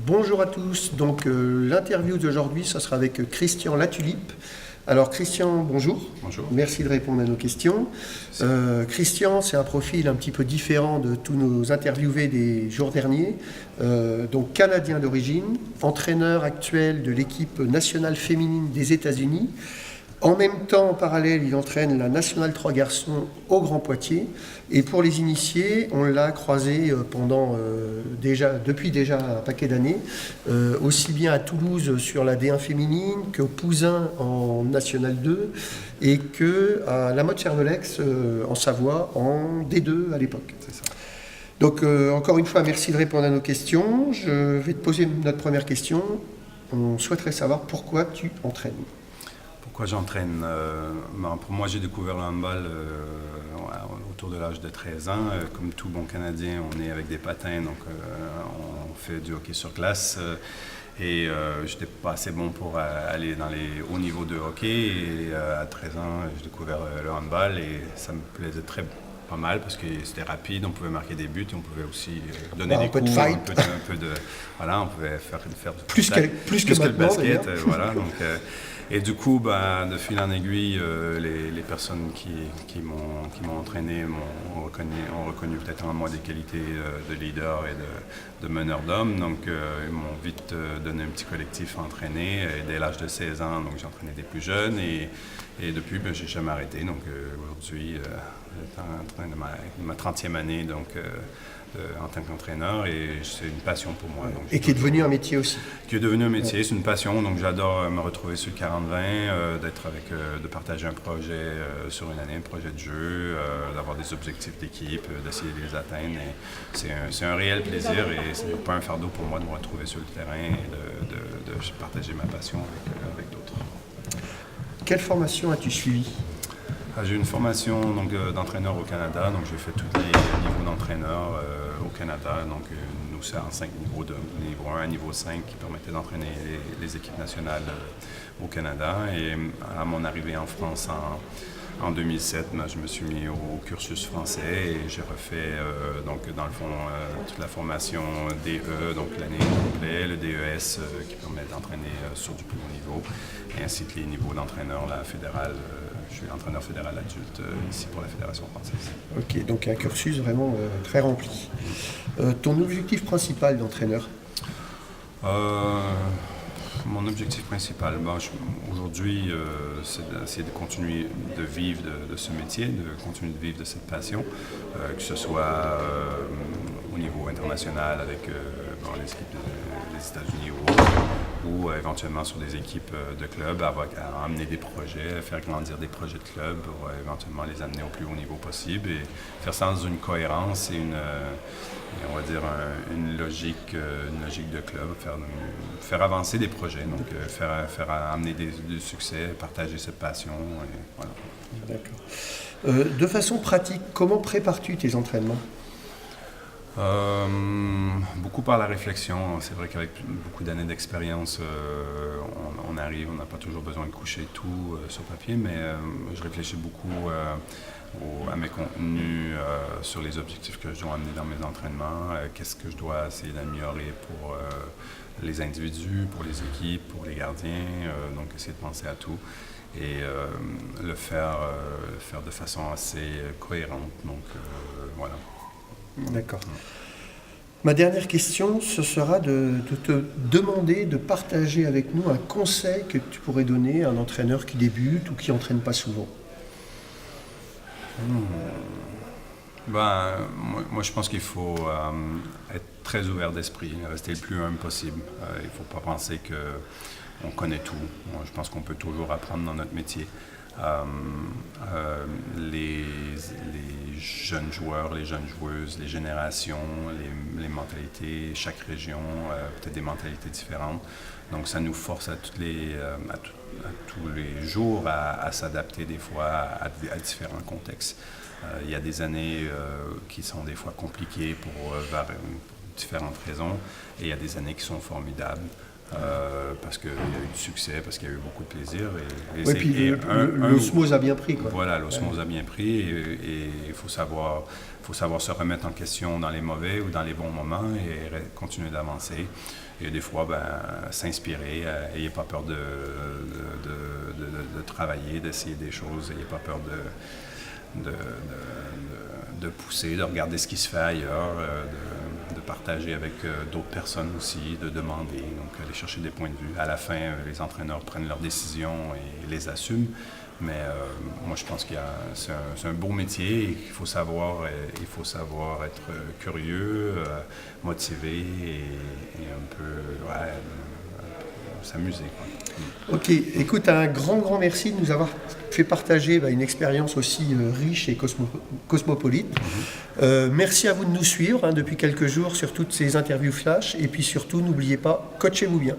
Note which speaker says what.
Speaker 1: Bonjour à tous. Donc l'interview d'aujourd'hui, ce sera avec Christian Latulippe. Alors Christian, bonjour.
Speaker 2: Bonjour.
Speaker 1: Merci de répondre à nos questions. Christian, c'est un profil un petit peu différent de tous nos interviewés des jours derniers. Donc canadien d'origine, entraîneur actuel de l'équipe nationale féminine des États-Unis. En même temps, en parallèle, il entraîne la Nationale 3 garçons au Grand Poitiers. Et pour les initiés, on l'a croisé depuis déjà un paquet d'années, aussi bien à Toulouse sur la D1 féminine qu'au Pouzin en Nationale 2 et qu'à la Motte-Cervelex en Savoie en D2 à l'époque.
Speaker 2: C'est ça.
Speaker 1: Donc encore une fois, merci de répondre à nos questions. Je vais te poser notre première question. On souhaiterait savoir pourquoi tu entraînes.
Speaker 2: Pourquoi j'entraîne Pour moi, j'ai découvert le handball autour de l'âge de 13 ans. Comme tout bon Canadien, on est avec des patins, donc on fait du hockey sur glace. Et je n'étais pas assez bon pour aller dans les hauts niveaux de hockey. Et à 13 ans, j'ai découvert le handball et ça me plaisait pas mal parce que c'était rapide, on pouvait marquer des buts et on pouvait aussi donner des coups,
Speaker 1: de fight.
Speaker 2: un peu de voilà, on pouvait faire
Speaker 1: plus que
Speaker 2: le basket, voilà. Donc, et du coup, de fil en aiguille, les personnes qui m'ont entraîné ont reconnu peut-être en moi des qualités de leader et de meneur d'hommes. Donc, ils m'ont vite donné un petit collectif à entraîner. Et dès l'âge de 16 ans, donc j'ai entraîné des plus jeunes et depuis, je n'ai jamais arrêté. Donc, aujourd'hui, en train de ma 30e année en tant qu'entraîneur et c'est une passion pour moi. Donc,
Speaker 1: et qui est devenu un métier aussi.
Speaker 2: Qui est devenu un métier, c'est une passion. Donc j'adore me retrouver sur le 40-20, de partager un projet sur une année, un projet de jeu, d'avoir des objectifs d'équipe, d'essayer de les atteindre. Et c'est un réel plaisir et ce n'est pas un fardeau pour moi de me retrouver sur le terrain et de partager ma passion avec d'autres.
Speaker 1: Quelle formation as-tu suivi?
Speaker 2: J'ai eu une formation d'entraîneur au Canada, donc j'ai fait tous les niveaux d'entraîneur au Canada. Donc nous, c'est en 5 niveaux, de niveau 1 à niveau 5 qui permettait d'entraîner les équipes nationales au Canada. Et à mon arrivée en France en 2007, je me suis mis au cursus français et j'ai refait dans le fond toute la formation DE, donc l'année complète, le DES qui permet d'entraîner sur du plus haut niveau, et ainsi que les niveaux d'entraîneur, la fédérale. Je suis entraîneur fédéral adulte ici pour la Fédération française.
Speaker 1: Ok, donc un cursus vraiment très rempli. Ton objectif principal d'entraîneur?
Speaker 2: Mon objectif principal, aujourd'hui, c'est d'essayer de continuer de vivre de ce métier, de continuer de vivre de cette passion, que ce soit au niveau international avec les équipes des États-Unis ou éventuellement sur des équipes de club, à amener des projets, faire grandir des projets de club pour éventuellement les amener au plus haut niveau possible et faire ça dans une cohérence et on va dire une logique de club, faire avancer des projets, donc faire amener du succès, partager cette passion. Et voilà.
Speaker 1: D'accord. De façon pratique, comment prépares-tu tes entraînements?
Speaker 2: Beaucoup par la réflexion. C'est vrai qu'avec beaucoup d'années d'expérience, on n'a pas toujours besoin de coucher tout sur papier, mais je réfléchis beaucoup à mes contenus, sur les objectifs que je dois amener dans mes entraînements, qu'est-ce que je dois essayer d'améliorer pour les individus, pour les équipes, pour les gardiens, donc essayer de penser à tout et le faire de façon assez cohérente. Donc voilà.
Speaker 1: D'accord. Ma dernière question, ce sera de te demander de partager avec nous un conseil que tu pourrais donner à un entraîneur qui débute ou qui n'entraîne pas souvent.
Speaker 2: Moi, je pense qu'il faut être très ouvert d'esprit, rester le plus humble possible. Il ne faut pas penser qu'on connaît tout. Je pense qu'on peut toujours apprendre dans notre métier. Les jeunes joueurs, les jeunes joueuses, les générations, les mentalités, chaque région, peut-être des mentalités différentes. Donc ça nous force à tous les jours à s'adapter des fois à différents contextes. Il y a des années qui sont des fois compliquées pour différentes raisons et il y a des années qui sont formidables. parce qu'il y a eu du succès, parce qu'il y a eu beaucoup de plaisir.
Speaker 1: Oui, puis l'osmose a bien pris, quoi.
Speaker 2: Voilà, l'osmose a bien pris et il faut savoir se remettre en question dans les mauvais ou dans les bons moments et continuer d'avancer. Et des fois, s'inspirer, n'ayez pas peur de travailler, d'essayer des choses, n'ayez pas peur de pousser, de regarder ce qui se fait ailleurs, de partager avec d'autres personnes aussi, de demander, donc aller chercher des points de vue. À la fin, les entraîneurs prennent leurs décisions et les assument. Mais moi, je pense que c'est un beau métier et qu'il faut savoir être curieux, motivé et un peu s'amuser, quoi.
Speaker 1: Ok, écoute, un grand merci de nous avoir fait partager une expérience aussi riche et cosmopolite. Merci à vous de nous suivre depuis quelques jours sur toutes ces interviews flash et puis surtout, n'oubliez pas, coachez-vous bien.